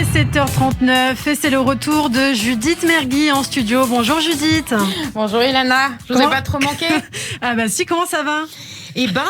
est 7h39 et c'est le retour de Judith Mergui en studio. Bonjour Judith. Bonjour Ilana, je vous ai pas trop manqué. Ah bah si, comment ça va ? Eh ben,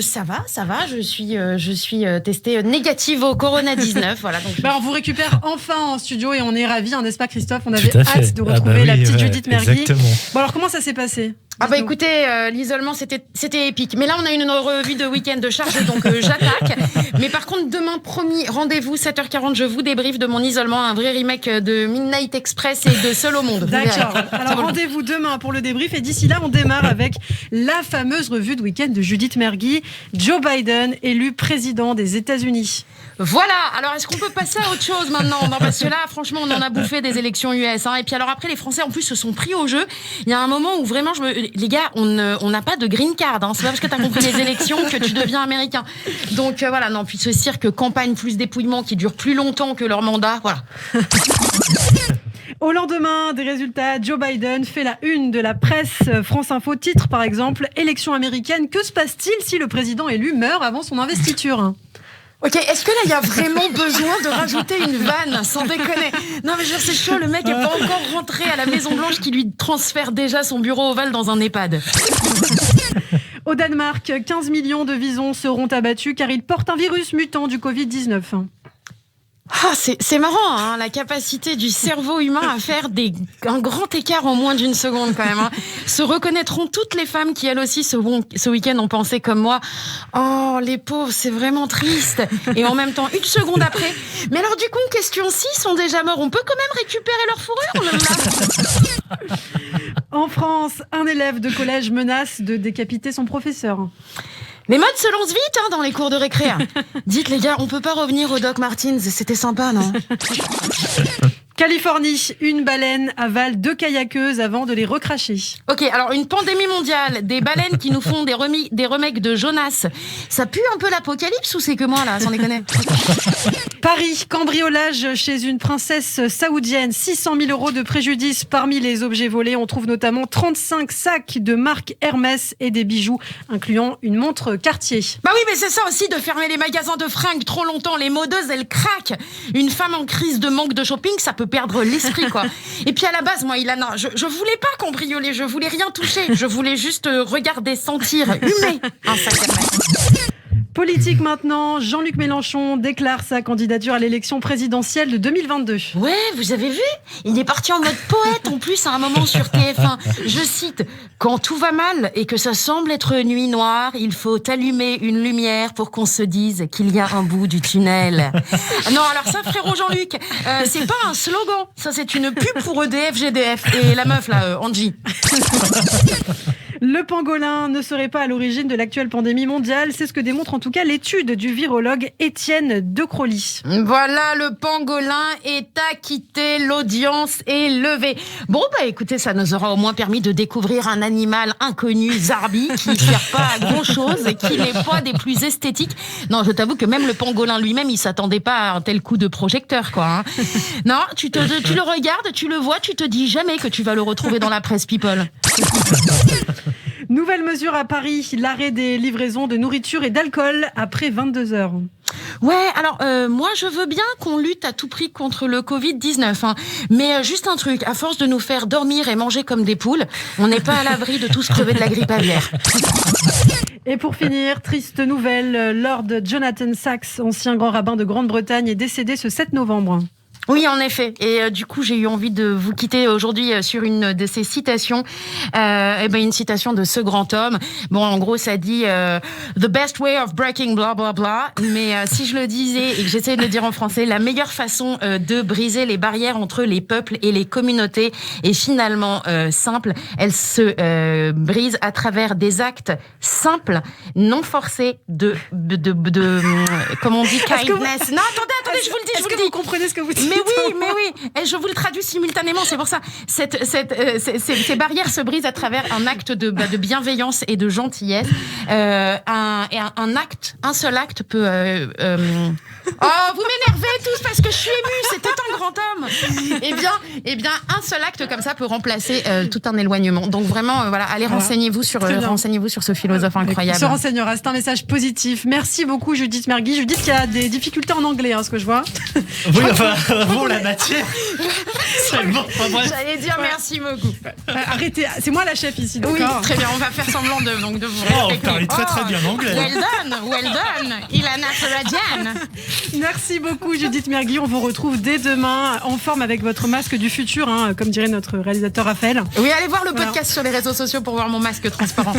ça va. Je suis testée négative au Corona-19. Voilà, donc on vous récupère enfin en studio et on est ravis, n'est-ce pas Christophe ? On avait hâte de retrouver la petite Judith Mergui. Exactement. Bon alors comment ça s'est passé ? Ah bah écoutez, l'isolement c'était épique. Mais là on a une revue de week-end de charge, donc j'attaque. Mais par contre demain, promis, rendez-vous 7h40, je vous débriefe de mon isolement, un vrai remake de Midnight Express et de Seul au monde. D'accord, alors rendez-vous demain pour le débrief et d'ici là on démarre avec la fameuse revue de week-end de Judith Mergui. Joe Biden élu président des États-Unis. Voilà, alors est-ce qu'on peut passer à autre chose maintenant ? Non, parce que là, franchement, on en a bouffé des élections US. Et puis alors après, les Français, en plus, se sont pris au jeu. Il y a un moment où vraiment, les gars, on n'a pas de green card. C'est pas parce que t'as compris les élections que tu deviens américain. Donc voilà, non, puis ce cirque campagne plus dépouillement qui dure plus longtemps que leur mandat, voilà. Au lendemain des résultats, Joe Biden fait la une de la presse. France Info titre par exemple « Élection américaine, que se passe-t-il si le président élu meurt avant son investiture ?» Ok, est-ce que là il y a vraiment besoin de rajouter une vanne, sans déconner ? Non mais c'est chaud, le mec est pas encore rentré à la Maison Blanche qui lui transfère déjà son bureau ovale dans un EHPAD. Au Danemark, 15 millions de visons seront abattus car ils portent un virus mutant du Covid-19. Ah, c'est marrant, la capacité du cerveau humain à faire un grand écart en moins d'une seconde quand même. Se reconnaîtront toutes les femmes qui elles aussi ce week-end ont pensé comme moi. Oh, les pauvres, c'est vraiment triste. Et en même temps, une seconde après. Mais alors du coup, question 6 sont déjà morts. On peut quand même récupérer leur fourrure là. En France, un élève de collège menace de décapiter son professeur. Les modes se lancent vite dans les cours de récré. Dites les gars, on peut pas revenir au Doc Martens, c'était sympa, non ? Californie, une baleine avale 2 kayakeuses avant de les recracher. Ok, alors une pandémie mondiale, des baleines qui nous font des remakes de Jonas, ça pue un peu l'apocalypse ou c'est que moi là, sans déconner ? Paris, cambriolage chez une princesse saoudienne, 600 000 € de préjudice. Parmi les objets volés, on trouve notamment 35 sacs de marque Hermès et des bijoux, incluant une montre Cartier. Bah oui, mais c'est ça aussi de fermer les magasins de fringues trop longtemps, les modeuses elles craquent. Une femme en crise de manque de shopping, ça peut perdre l'esprit quoi. Et puis à la base, moi Ilana, je voulais pas cambrioler, je voulais rien toucher, je voulais juste regarder, sentir, humer un sac Hermès. Politique maintenant, Jean-Luc Mélenchon déclare sa candidature à l'élection présidentielle de 2022. Ouais, vous avez vu ? Il est parti en mode poète en plus à un moment sur TF1. Je cite : « Quand tout va mal et que ça semble être nuit noire, il faut allumer une lumière pour qu'on se dise qu'il y a un bout du tunnel. » Non, alors ça, frérot Jean-Luc, c'est pas un slogan. Ça, c'est une pub pour EDF, GDF. Et la meuf, là, Angie. Le pangolin ne serait pas à l'origine de l'actuelle pandémie mondiale. C'est ce que démontre en tout cas l'étude du virologue Étienne De Crolly. Voilà, le pangolin est acquitté, l'audience est levée. Bon, bah écoutez, ça nous aura au moins permis de découvrir un animal inconnu, Zarbi, qui ne sert pas à grand-chose et qui n'est pas des plus esthétiques. Non, je t'avoue que même le pangolin lui-même, il s'attendait pas à un tel coup de projecteur, quoi. Non, tu le regardes, tu le vois, tu te dis jamais que tu vas le retrouver dans la presse People. Nouvelle mesure à Paris, l'arrêt des livraisons de nourriture et d'alcool après 22 heures. Ouais, alors moi je veux bien qu'on lutte à tout prix contre le Covid-19, mais juste un truc, à force de nous faire dormir et manger comme des poules, on n'est pas à l'abri de tous crever de la grippe aviaire. Et pour finir, triste nouvelle, Lord Jonathan Sacks, ancien grand rabbin de Grande-Bretagne, est décédé ce 7 novembre. Oui, en effet. Et du coup, j'ai eu envie de vous quitter aujourd'hui sur une de ces citations. Une citation de ce grand homme. Bon, en gros, ça dit The best way of breaking blah blah blah. Mais si je le disais et que j'essayais de le dire en français, la meilleure façon de briser les barrières entre les peuples et les communautés est finalement simple. Elle se brise à travers des actes simples, non forcés de comment on dit, kindness. Non, attendez, je vous le dis. Est-ce que vous comprenez ce que vous dites ? Mais oui, et je vous le traduis simultanément, c'est pour ça. Ces barrières se brisent à travers un acte de bienveillance et de gentillesse. Un seul acte peut... Oh, vous m'énervez tous parce que je suis émue, c'était un grand homme. Eh bien, un seul acte comme ça peut remplacer tout un éloignement. Donc vraiment, voilà, allez renseignez-vous sur ce philosophe incroyable. On se renseignera. C'est un message positif. Merci beaucoup, Judith Mergui. Judith qui a des difficultés en anglais, ce que je vois. Oui, enfin, bon, la matière. C'est bon. Enfin, bref. J'allais dire merci beaucoup. Arrêtez, c'est moi la chef ici. Oui, D'accord. très bien. On va faire semblant de vous On respecter. parle très bien anglais. Well done, Ilana Faradian. Merci beaucoup, Judith Mergui. On vous retrouve dès demain en forme avec votre masque du futur, comme dirait notre réalisateur Raphaël. Oui, allez voir le podcast sur les réseaux sociaux pour voir mon masque transparent.